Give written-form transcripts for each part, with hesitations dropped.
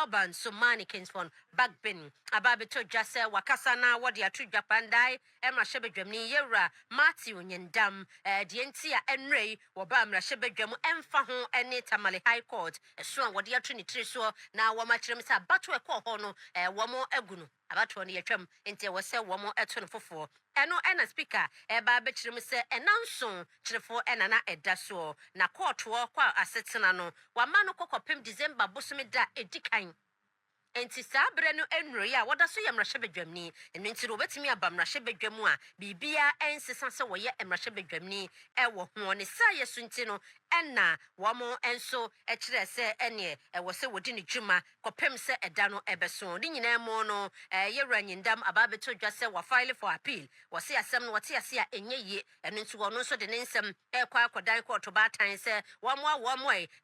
Alban Sumani Kingsford Bagbin Ababeto Jase Wakasana Wadi Atu Japandai Emma Shebedremni Yera Matthew Nyendam Dientia Enray Wabam Shebedremu Emfahu Ene Tamale High Court Swan Wadi Trinity so na Wamachemsa Batu Eko Hono Wamo Egunu Abatu on Yatram into was say Wamo Eton Eno ena speaker eba betrim se enanson chirefo enana edaso na court wo kwa asetena no wama no kokopem December bosome da edikan enti sabre no enroyi a woda so yemrahye bedwamni eno nti ro betimi abamrahye bedwamu a bibia ensesa se wo ye emrahye bedwamni ewo ho ne sa yesu nti no enna womo enso ekire se ene ewo se wodi ne dwuma kopem se eda no ebeso ni nyina mo no yewra nyindam ababeto dwa se wa file for appeal wo se asem no wote ase a enye ye eno nti wono nso de ne nsem ekwa akodan court ba tan se womo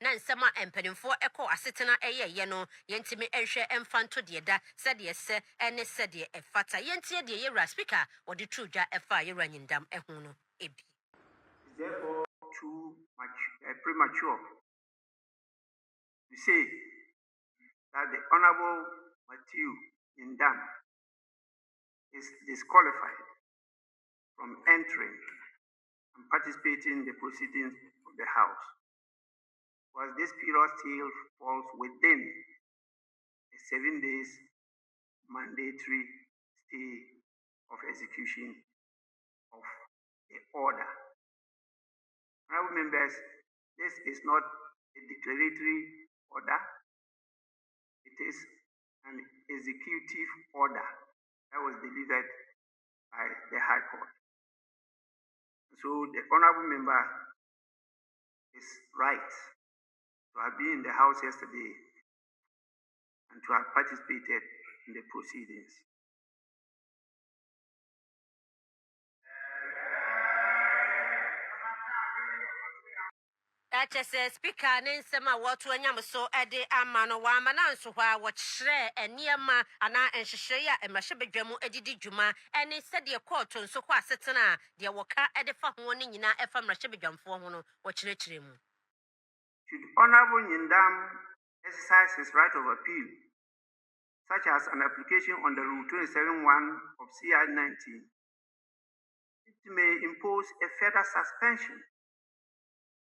na nsem a empanimfo eko asetena ye no yentimi enhwe emfanto de da se de se ene se de efata yentie de yewra speaker wo de trudwa efa yewra nyindam ehu no ebi therefore too much premature to say that the Honorable Matthew Indam is disqualified from entering and participating in the proceedings of the House, because this period still falls within the 7 days mandatory stay of execution of the order. Honorable members, this is not a declaratory order. It is an executive order that was delivered by the High Court. So the honorable member is right to have been in the House yesterday and to have participated in the proceedings. Speaker Ninsema what when so ede amano wa mananso hwa wo kyerɛ eniema ana enhyehyɛ a emahye edidi dwuma ene sɛ de court nso kɔ asetena de wɔka ede fa ho ne nyina efa mrahye bedwamfo ho no wo kyerɛkyerɛ mu. Should Honorable Nyindam exercise his right of appeal, such as an application under Rule 27(1) of CI 19, it may impose a further suspension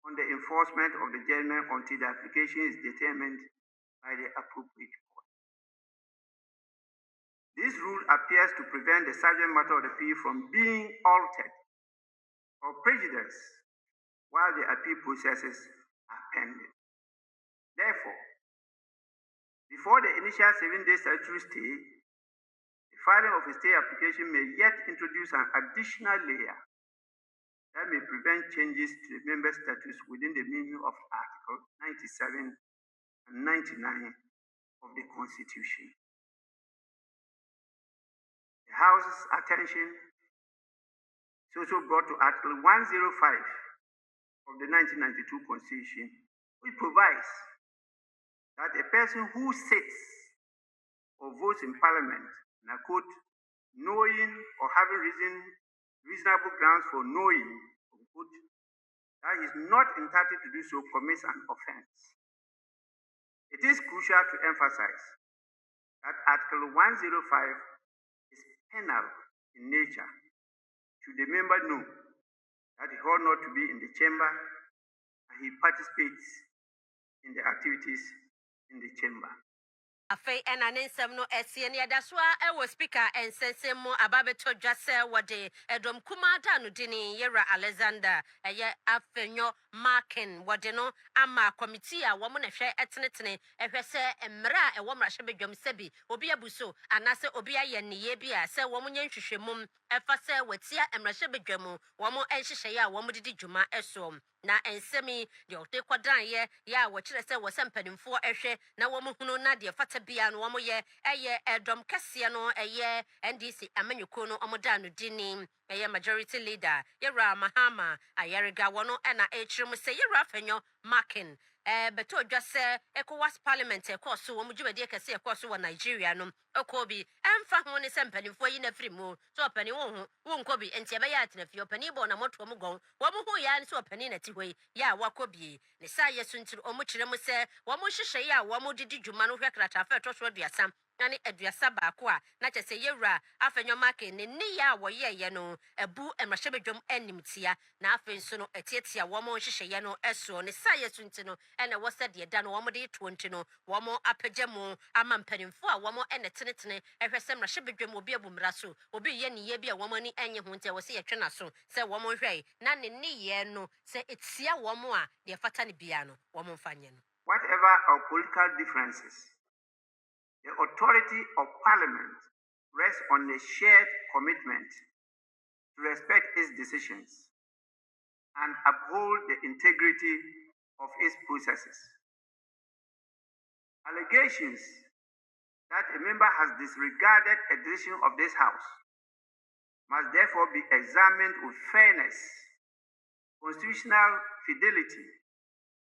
on the enforcement of the judgment until the application is determined by the appropriate court. This rule appears to prevent the subject matter of the appeal from being altered or prejudiced while the appeal processes are pending. Therefore, before the initial 7-day statutory stay, the filing of a stay application may yet introduce an additional layer that may prevent changes to the member status within the meaning of Article 97 and 99 of the Constitution. The House's attention is also brought to Article 105 of the 1992 Constitution, which provides that a person who sits or votes in Parliament, and I quote, knowing or having reasonable grounds for knowing, unquote, that he is not entitled to do so commits an offense. It is crucial to emphasize that Article 105 is penal in nature. Should the member know that he ought not to be in the chamber and he participates in the activities in the chamber. Afei ena nensem no esie ne adaswa ewo speaker ensensem mu ababeto dwase wode edom kumada no dini Yera Alexander eye Afenyo Markin wode no ama committee a wo mo na hwe etenetene ehwe se emra ewo mrahye bedwam sebi obi abuso anase obi aye niye bi a se wo mo nyenhwehwemum efa se watia emrahye bedwam wo mo enhyehyɛ a wo mo didi dwuma esom na ensemi de ote kwadan ye ya wo kyerɛ sɛ wo sempanimfo ehwe na wo mo hunu na de fata bia no wo mo ye eye edom kese no eye NDC amanyuko no omoda no dini eye majority leader Yera Mahama ayerega wono na ekyirem sɛ Yera Afenyo Markin beto dwa sɛ ECOWAS parliament ɛkɔ so wɔn dwumadi kɛse ɛkɔ so wɔ Nigeria no ɛkɔ bi ɛmfa ho ne sɛ mpanimfoɔ yi na firi mu so ɔpani wo nkɔ bi nti ɛbɛyɛ atena fie ɔpani bɔ na moto mu gɔn wɔn ho yɛ ne sɛ ɔpani na ti hɔ yi yɛ a wakɔ bi ne saa yɛ so nti wɔn kyerɛ mu sɛ wɔn hyehyɛ yi a wɔn didi dwuma no hwɛ krataa fɛ ɛtɔ so aduasa na ne aduasa baako a na kyerɛ sɛ yɛwura Afenyo Markin ne nneyɛ a wɔyɛɛyɛ no ɛbu mmarahyɛbadwam animtia na afei nso no ɛtiatia wɔn nhyehyɛeɛ no ɛsoɔ ne saa yɛ so nti no ɛna ɛwɔ sɛ deɛ da no wɔn de toɔ nti no wɔn apagya mu ama mpanimfoɔ a wɔn ɛna tenetene ɛhwɛ sɛ mmarahyɛbadwam obi abu mmara so obi yɛ nneyɛ bi a wɔn ani ɛnye ho nti ɛwɔ sɛ yɛtwe n'aso sɛ wɔn hwɛ na ne nneyɛ no sɛ etia wɔn a deɛ fata ne bia no wɔn mfa nyɛ no. Whatever our political differences, the authority of Parliament rests on a shared commitment to respect its decisions and uphold the integrity of its processes. Allegations that a member has disregarded a decision of this House must therefore be examined with fairness, constitutional fidelity,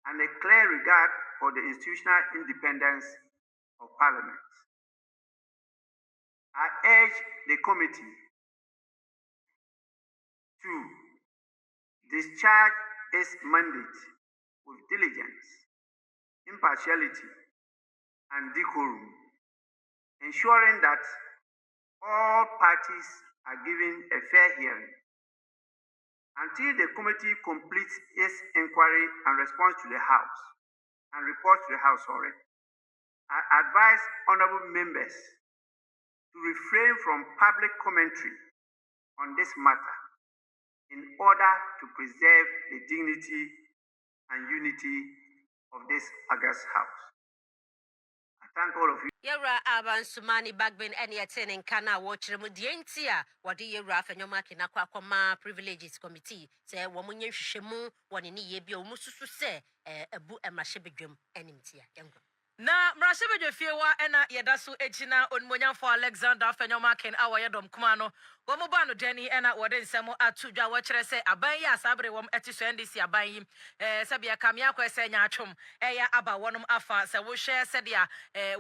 and a clear regard for the institutional independence of Parliament. I urge the committee to discharge its mandate with diligence, impartiality, and decorum, ensuring that all parties are given a fair hearing. Until the committee completes its inquiry and responds to the House, and reports to the House, I advise honorable members to refrain from public commentary on this matter in order to preserve the dignity and unity of this august House. I thank all of you. Yɛwura abansumani bagbin ɛne ɛte ne nka na wɔkyerɛ mu deɛ nti a wɔde yɛwura Afenyo Markin akɔ akɔma privileges committee sɛ wɔn nyɛ nhwehwɛmu wɔ ne nneyɛ bi a wɔn susu sɛ ɛbu mmarahyɛbadwam animtia yɛnkɔ. Na mmarahyɛbadwafie wa ɛna yɛda so agyina onimonyamfo Alexander Afenyo Markin a wɔyɛ dɔm kuma no wɔn ba no dani ɛna wɔde nsɛm ato dwa wɔkyerɛ sɛ aban yi asabere wɔn ɛte so NDC aban yi sɛbea kamea kɔ sɛ nyaatwom ɛyɛ aba wɔn afa sɛ wohwɛ sɛdeɛ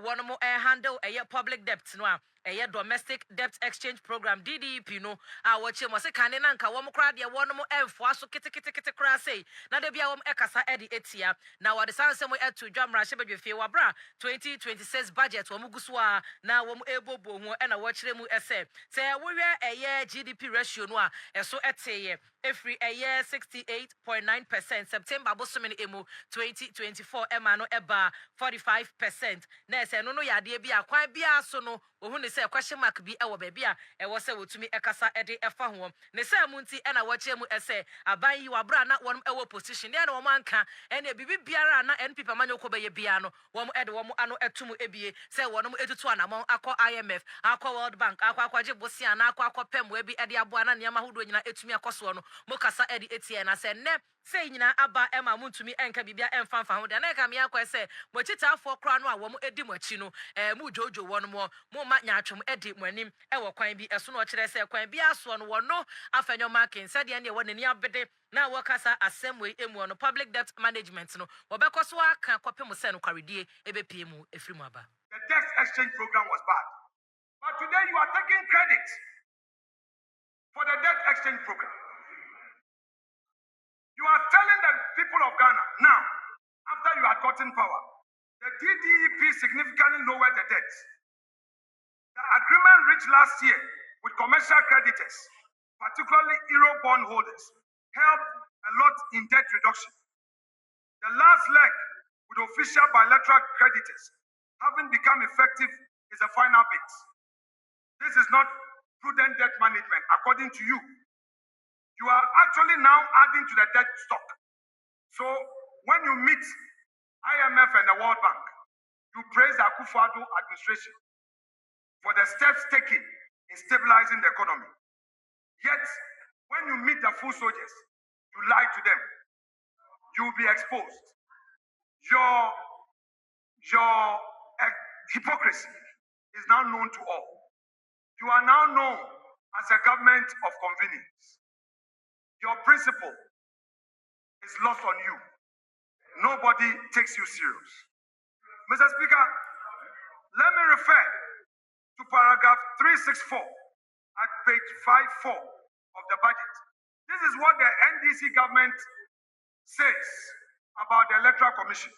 wɔn handle ɛyɛ public debt no a ɛyɛ domestic debt exchange program DDEP no a wɔkyerɛ mo sɛ kane na nka wɔn koraa deɛ wɔn ɛmfoa so ketekete koraa sei na da bia wɔn ɛkasa ɛde etia na wɔde saa nsɛm ɛto dwa mmarahyɛbadwafie wabra 2026 budget wɔn gu so a na wɔn ɛbɔbɔ ho ɛna wɔkyerɛ mu ɛsɛ sɛ wohwɛ ɛyɛ GDP ratio no a ɛso ɛteyɛ every ɛyɛ 68.9% September bosome no emu 2024 ɛma no ɛba 45% na ɛsɛ no yɛ adeɛ bi a kwan bia so no ohun ne sɛ question mark bi ɛwɔ baabi a ɛwɔ sɛ wotumi ɛkasa ɛde ɛfa ho ne sɛ mu nti ɛna wɔkyerɛ mu ɛsɛ aban yi wabra na wɔn ɛwɔ position deɛ na wɔn anka ɛna bibi biara na NPP amanyo kɔ bɛyɛ bia no wɔn ɛde wɔn ano ɛtum ebie sɛ wɔn etutu anamɔn akɔ IMF akɔ World Bank akɔ gye bosia na akɔ pɛm wɔ bi ɛde aboa na nneɛma ahodoɔ nyina etumi akɔ so no mo kasa ɛde etie na sɛ nɛ sɛ nyina aba ɛma mo ntumi ɛnka bibia ɛmfanfa ho de na ɛka me akɔ sɛ mo kyitaafoɔ kora no a wɔn edi mo akyi no mo dwoodwo wɔn mo ma nyaatwom edi mo anim ɛwɔ kwan bi ɛso no ɔkyerɛ sɛ kwan bi aso no wɔno Afenyo Markin sɛdeɛ ne ɛwɔ n'ani abede na wɔkasa asɛm wei emu no public debt management no wɔbɛkɔ so aka kɔpem sɛ no kwaredie ebepie mu efiri mu aba. The debt exchange program was bad, but today you are taking credit for the debt exchange program. You are telling the people of Ghana now, after you had gotten power, the DDEP significantly lowered the debt. The agreement reached last year with commercial creditors, particularly Euro bond holders, helped a lot in debt reduction. The last leg with official bilateral creditors having become effective is the final bit. This is not prudent debt management, according to you. You are actually now adding to the debt stock. So when you meet IMF and the World Bank, you praise the Akufo-Addo administration for the steps taken in stabilizing the economy. Yet, when you meet the full soldiers, you lie to them. You will be exposed. Your hypocrisy is now known to all. You are now known as a government of convenience. Your principle is lost on you. nobody takes you serious. Mr. Speaker, let me refer to paragraph 364 at page 54 of the budget. This is what the NDC government says about the Electoral Commission.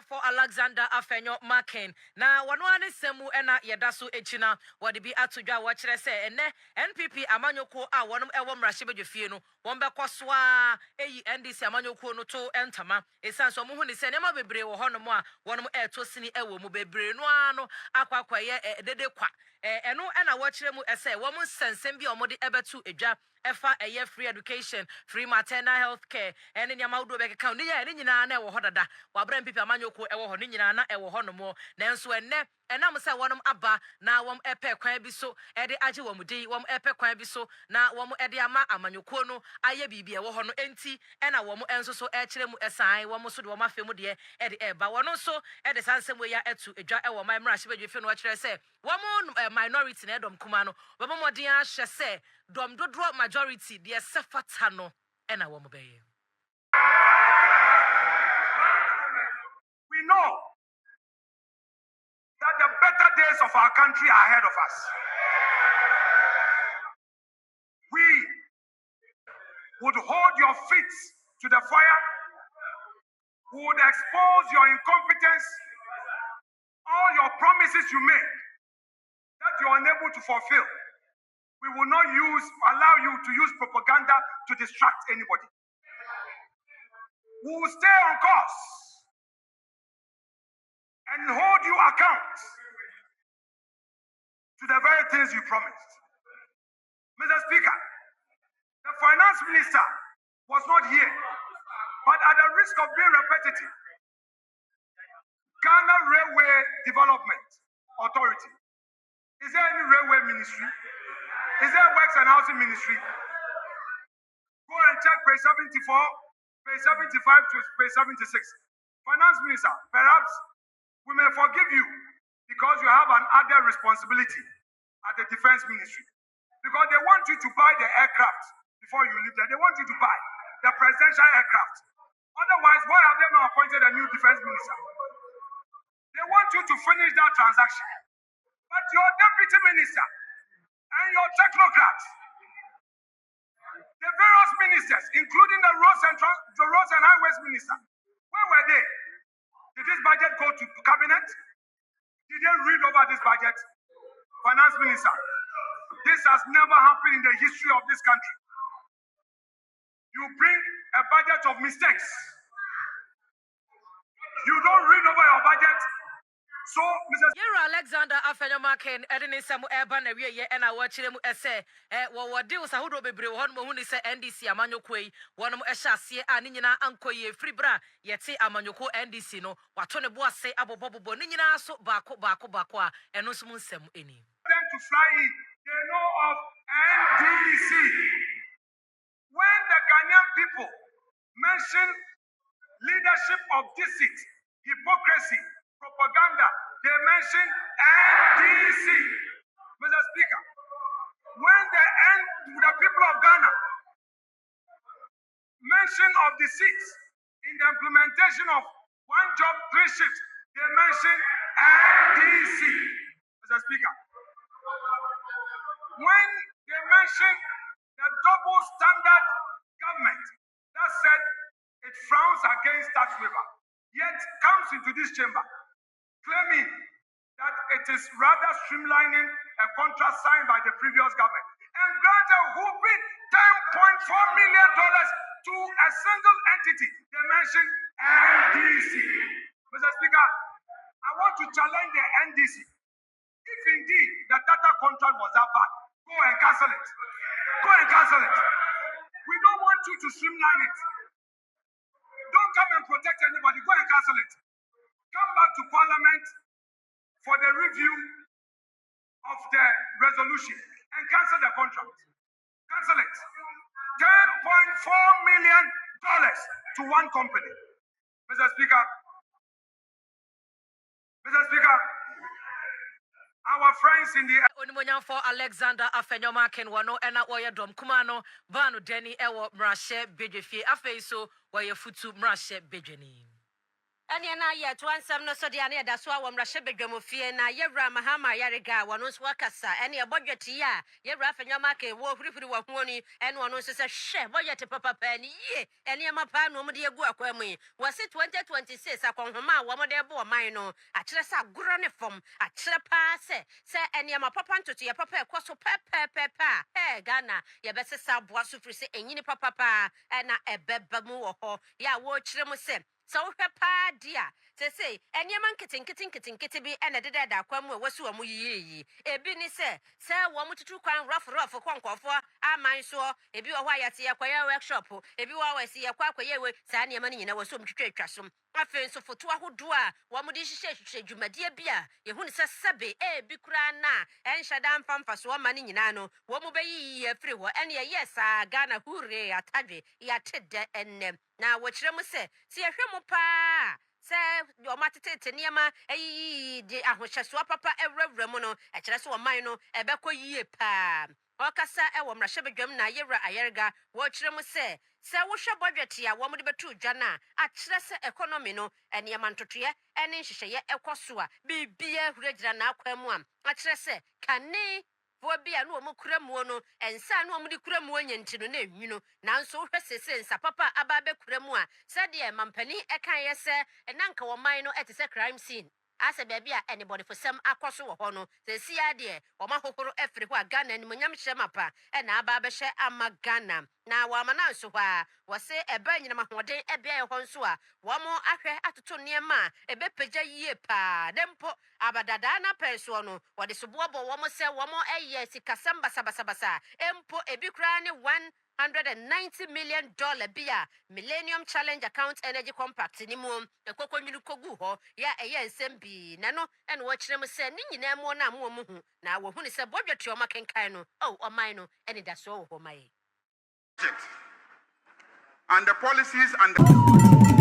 For Alexander Afenyo Markin. Na wanwane semu ena yedaso echina wade bi atodwa wo kire se ene NPP amanyoko a wonom ewo mrahye bedwefie no wombe kwasoa eyi NDC amanyoko no to entama esanso mo hu ni se nema bebre wo honom a wonom eto sini ewo mu bebre no ano akwakwaye dede kwa eno ena wo kire mu ese wo mu sensem bi omode ebetu edwa efa eye free education, free maternal health care, ene nyama udo beke ka ni ya ni nyina na ewo hodada wabra MPP amanyoko ewo ho ni nyina na ewo ho no mo nanso enne enam se wonom aba na wom epe kwan bi so ede age wom din wom epe kwan bi so na wom ede ama amanyoko no aye bibia ewo ho no enti ena wom enso so e kire mu esan wom so de wom afemu de ede eba wono so ede sansem we ya etu edwa ewo mai mra hye bedwe no wa kire se wom minority na edom kuma no wom modin a hye se dom dodro majority de sefata no ena wom beye. We know that the better days of our country are ahead of us. We would hold your feet to the fire, we would expose your incompetence, all your promises you make that you are unable to fulfill. We will not allow you to use propaganda to distract anybody. We will stay on course and hold you account to the very things you promised. Mr. Speaker, the finance minister was not here, but at the risk of being repetitive, Ghana Railway Development Authority, is there any railway ministry? Is there Works and Housing Ministry? Go and check page 74, page 75 to page 76. Finance Minister, perhaps we may forgive you because you have an added responsibility at the Defense Ministry. Because they want you to buy the aircraft before you leave there. They want you to buy the presidential aircraft. Otherwise, why have they not appointed a new Defense Minister? They want you to finish that transaction. But your Deputy Minister and your technocrats, the various ministers, including the Roads and Highways Minister, where were they? Did this budget go to cabinet? Did they read over this budget? Finance Minister, this has never happened in the history of this country. You bring a budget of mistakes. You don't read over your budget. So, Mr. Yera Alexander Afenyo Markin edini semu eba na wie ye na wo kire mu ese wo deal sahudo bebre wo hono hu ni se NDC amanyoko yi wonom ehye ase a ni nyina ankoye free bra yete amanyoko NDC no wato ne bo ase abobobobo ni nyina so baako a eno so mu nsem eni To fly in, they know of NDC. When the Ghanaian people mention leadership of deceit, hypocrisy, propaganda, they mention NDC. Mr. Speaker, when the people of Ghana mention of deceit in the implementation of one job, three shifts, they mention NDC. Mr. Speaker, when they mention the double standard government that said it frowns against tax waiver, yet comes into this chamber claiming that it is rather streamlining a contract signed by the previous government and granted a whooping $10.4 million to a single entity. They mention NDC. Mr. Speaker, I want to challenge the NDC. If indeed the Tata contract was that bad, go and cancel it. Go and cancel it. We don't want you to streamline it. Don't come and protect anybody. Go and cancel it. Come back to Parliament for the review of the resolution and cancel the contract. Cancel it. $10.4 million to one company. Mr. Speaker, Our friends in the Onimonyam for Alexander Afenyo Markin wano ena woye dom kumano banu deni ewo mrashe bedwefie afei so woye futu mrashe bedweni. Ani na ye to ansam no so de ane da so a womra hye bedwamofie na yewra Mahama yarega wono so wakasa ene e bodwete ya yewra Afenyo Markin wo hurihuri wo huoni ene wono so se hye boyete papa pa ni ye ene ma pa no mo de egu akwa mu wo se 2026 akonhoma wo mo de bo man no a kire sa goro ne fom a kire pa se ene ma papa ntoto ye papa ekoso pepepepa Ghana ye besesa boa so firi se enyini papa pa na ebeba mu wo ho ya wo kire mu se so pa dia say eniema nkete bi ena deda da kwamu wasu amu yiyi ebi ni se wo mututu kwan rough kwankofo aman so ebi wo hwa yate yakwaya workshop ebi wo wasi yakwaye we sa niema ni nyina wasu mtwetwa so afen so foto ahodo a wo mudi hihye dwumadie bia ye hu ni se sebe ebi kura na enhyada mfamfa so ma ni nyina no wo mu bayi afiri ho ene ye sa Ghana hure atadwe ya tede ennem na wo kire mu se ye hwe mu pa se o matete niema eyi di ahohyeso papa ewrawra mu no e kire se o man no ebekɔ pa okasa ewo mrahye bedwam na yewra ayerga wo kire mu se wo hwe bodwete a wo mu de betu dwa na a kire se economy no eniema ntotoye ene nhyehyeye ekoso a bibia huragira na akwamu a kire se kane bia no mo kuramuo no ensa no mo di kuramuo nyentino na enwino nanso wo hwesese nsa papa aba be kuramu a sade mampani ekan ye se nanka wo man no etese crime scene ase bia bia anybody for some akoso wo ho no se sia de wo mahohoro efiri ho a Ghana ni monyam hye mapa na aba be hye ama Ghana na wa mananso ho a wo se eba nyina mahoden ebia ye ho nso a wo mo ahwe atoto niema ebepagya yie pa dempo abadada na penso no wo de soboabo wo mo se wo mo eye sikasamba sabasa empo ebi kra ne $190 million bia Millennium Challenge Account Energy Compact ni mu ekokonyuru kogu ho ya eye nsem bi na no ene wo kire mu se ni nyina mu na mu hu na wo hu ni se bodwete o makenkan no o man no ene da so ho mai and the policies and the